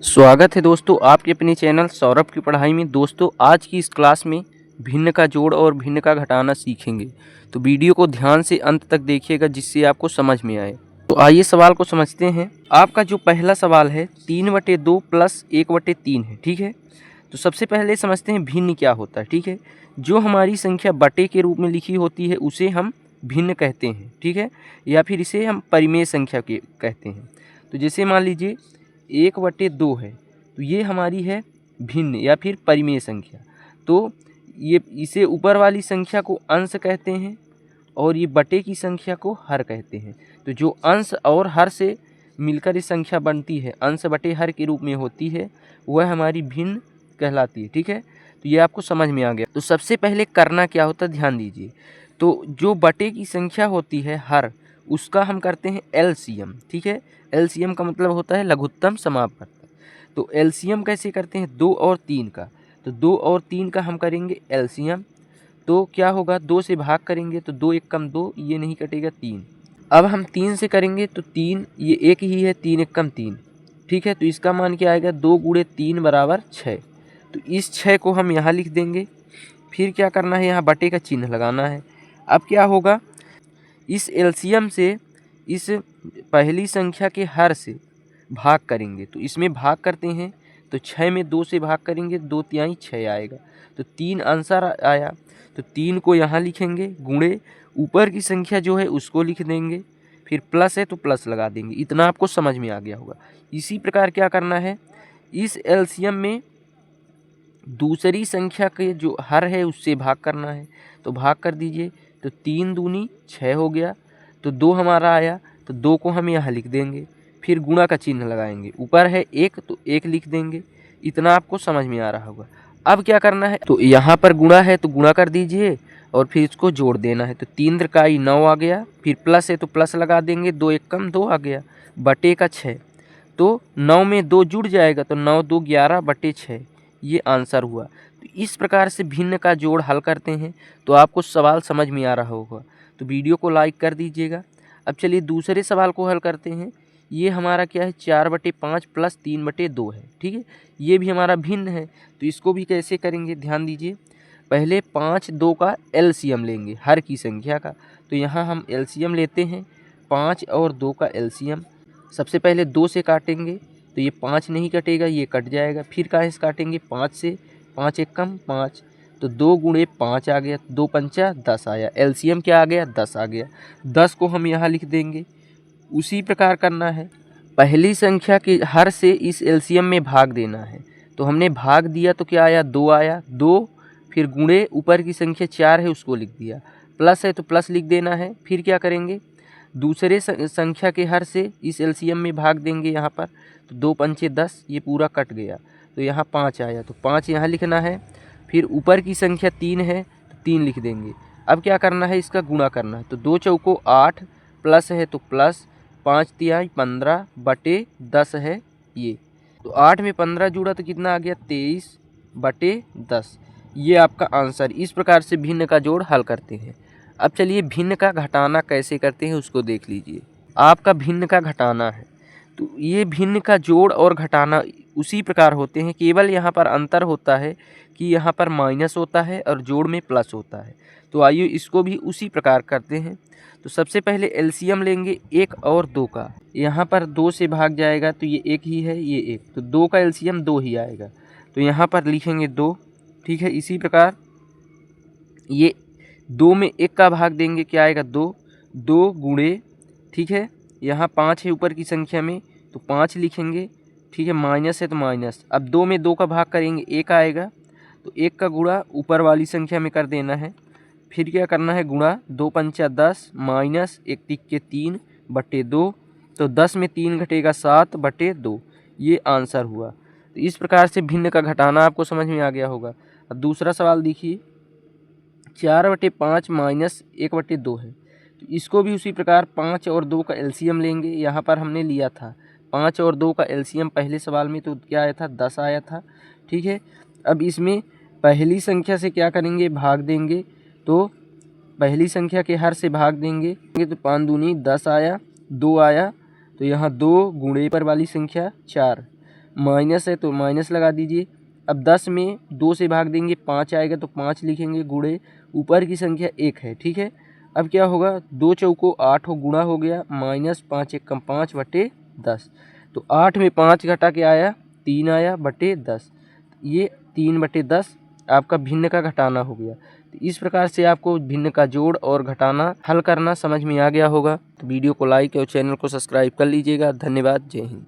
स्वागत है दोस्तों आपके अपने चैनल सौरभ की पढ़ाई में। दोस्तों आज की इस क्लास में भिन्न का जोड़ और भिन्न का घटाना सीखेंगे, तो वीडियो को ध्यान से अंत तक देखिएगा जिससे आपको समझ में आए। तो आइए सवाल को समझते हैं। आपका जो पहला सवाल है 3/2 प्लस 1/3 है, ठीक है। तो सबसे पहले समझते हैं भिन्न क्या होता है, ठीक है। जो हमारी संख्या बटे के रूप में लिखी होती है उसे हम भिन्न कहते हैं, ठीक है, या फिर इसे हम परिमेय संख्या के कहते हैं। तो जैसे मान लीजिए 1/2 है, तो ये हमारी है भिन्न या फिर परिमेय संख्या। तो ये इसे ऊपर वाली संख्या को अंश कहते हैं और ये बटे की संख्या को हर कहते हैं। तो जो अंश और हर से मिलकर ये संख्या बनती है, अंश बटे हर के रूप में होती है, वह हमारी भिन्न कहलाती है, ठीक है। तो ये आपको समझ में आ गया। तो सबसे पहले करना क्या होता है, ध्यान दीजिए। तो जो बटे की संख्या होती है हर, उसका हम करते हैं एलसीएम, ठीक है। एलसीएम का मतलब होता है लघुत्तम समापवर्त। तो एलसीएम कैसे करते हैं, 2 और 3 का। तो 2 और 3 का हम करेंगे एलसीएम। तो क्या होगा, 2 से भाग करेंगे तो 2 एकम 2, ये नहीं कटेगा 3। अब हम 3 से करेंगे तो 3, ये एक ही है, 3 एकम 3, ठीक है। तो इसका मान क्या आएगा, 2 गुणे 3 बराबर 6। तो इस 6 को हम यहाँ लिख देंगे। फिर क्या करना है, यहाँ बटे का चिन्ह लगाना है। अब क्या होगा, इस एलसीएम से इस पहली संख्या के हर से भाग करेंगे। तो इसमें भाग करते हैं तो 6 में 2 से भाग करेंगे, 2 तिहाई 6 आएगा। तो 3 आंसर आया। तो 3 को यहाँ लिखेंगे, गुणे ऊपर की संख्या जो है उसको लिख देंगे, फिर प्लस है तो प्लस लगा देंगे। इतना आपको समझ में आ गया होगा। इसी प्रकार क्या करना है, इस एलसीएम में दूसरी संख्या के जो हर है उससे भाग करना है। तो भाग कर दीजिए, तो 3 दूनी 6 हो गया। तो 2 हमारा आया, तो 2 को हम यहाँ लिख देंगे, फिर गुणा का चिन्ह लगाएंगे। ऊपर है 1 तो 1 लिख देंगे। इतना आपको समझ में आ रहा होगा। अब क्या करना है, तो यहाँ पर गुणा है तो गुणा कर दीजिए और फिर इसको जोड़ देना है। तो 3 त्रिकाई 9 आ गया, फिर प्लस है तो प्लस लगा देंगे, 2 एकम 2 आ गया, बटे का 6। तो 9 में 2 जुड़ जाएगा, तो 9 2 11 बटे 6, ये आंसर हुआ। तो इस प्रकार से भिन्न का जोड़ हल करते हैं। तो आपको सवाल समझ में आ रहा होगा। तो वीडियो को लाइक कर दीजिएगा। अब चलिए दूसरे सवाल को हल करते हैं। ये हमारा क्या है, 4/5 प्लस 3/2 है, ठीक है। ये भी हमारा भिन्न है। तो इसको भी कैसे करेंगे, ध्यान दीजिए। पहले 5 2 का एलसीएम लेंगे हर की संख्या का। तो यहाँ हम एलसीएम लेते हैं, 5 और 2 का एलसीएम। सबसे पहले 2 से काटेंगे तो ये 5 नहीं कटेगा, ये कट जाएगा। फिर कहाँ से काटेंगे, 5 से, 5 एकम 5, तो 2 गुणे 5 आ गया, 2 पंचा 10 आया। एलसीएम क्या आ गया, 10 आ गया। 10 को हम यहाँ लिख देंगे। उसी प्रकार करना है, पहली संख्या के हर से इस एलसीएम में भाग देना है। तो हमने भाग दिया तो क्या आया, 2 आया, 2, फिर गुणे ऊपर की संख्या 4 है उसको लिख दिया, प्लस है तो प्लस लिख देना है। फिर क्या करेंगे, दूसरे संख्या के हर से इस एलसीएम में भाग देंगे यहाँ पर। तो 2 पंचे 10, ये पूरा कट गया, तो यहाँ 5 आया, तो 5 यहाँ लिखना है। फिर ऊपर की संख्या 3 है तो 3 लिख देंगे। अब क्या करना है, इसका गुणा करना है। तो 2 चौको 8, प्लस है तो प्लस, 5 तिहाई 15 बटे 10 है ये। तो 8 में 15 जुड़ा तो कितना आ गया, 23/10। ये आपका आंसर। इस प्रकार से भिन्न का जोड़ हल करते हैं। अब चलिए भिन्न का घटाना कैसे करते हैं उसको देख लीजिए। आपका भिन्न का घटाना है, तो ये भिन्न का जोड़ और घटाना उसी प्रकार होते हैं, केवल यहाँ पर अंतर होता है कि यहाँ पर माइनस होता है और जोड़ में प्लस होता है। तो आइए इसको भी उसी प्रकार करते हैं। तो सबसे पहले एलसीएम लेंगे 1 और 2 का। यहाँ पर 2 से भाग जाएगा तो ये 1 ही है, ये 1, तो 2 का एलसीएम 2 ही आएगा। तो यहाँ पर लिखेंगे 2, ठीक है। इसी प्रकार ये 2 में 1 का भाग देंगे, क्या आएगा, 2, 2 गुणे, ठीक है। यहाँ 5 है ऊपर की संख्या में तो 5 लिखेंगे, ठीक है। माइनस है तो माइनस। अब 2 में 2 का भाग करेंगे, 1 आएगा, तो 1 का गुणा ऊपर वाली संख्या में कर देना है। फिर क्या करना है, गुणा, 2 पंचा 10 माइनस 1 तिक्के 3 बटे 2, तो 10 में 3 घटेगा 7/2, ये आंसर हुआ। तो इस प्रकार से भिन्न का घटाना आपको समझ में आ गया होगा। अब दूसरा सवाल देखिए, 4/5 माइनस 1/2 है। तो इसको भी उसी प्रकार 5 और 2 का एलसीएम लेंगे। यहाँ पर हमने लिया था 5 और 2 का एलसीएम पहले सवाल में, तो क्या आया था, 10 आया था, ठीक है। अब इसमें पहली संख्या से क्या करेंगे, भाग देंगे। तो पहली संख्या के हर से भाग देंगे तो 5 दूनी 10 आया, 2 आया, तो यहाँ 2 गुणे पर वाली संख्या 4, माइनस है तो माइनस लगा दीजिए। अब 10 में 2 से भाग देंगे 5 आएगा तो 5 लिखेंगे गुणे ऊपर की संख्या 1 है, ठीक है। अब क्या होगा 2 चौको 8 गुणा हो गया माइनस 5 एकम 5/10। तो 8 में 5 घटा के आया 3 आया बटे 10, ये 3/10 आपका भिन्न का घटाना हो गया। तो इस प्रकार से आपको भिन्न का जोड़ और घटाना हल करना समझ में आ गया होगा। तो वीडियो को लाइक और चैनल को सब्सक्राइब कर लीजिएगा। धन्यवाद। जय हिंद।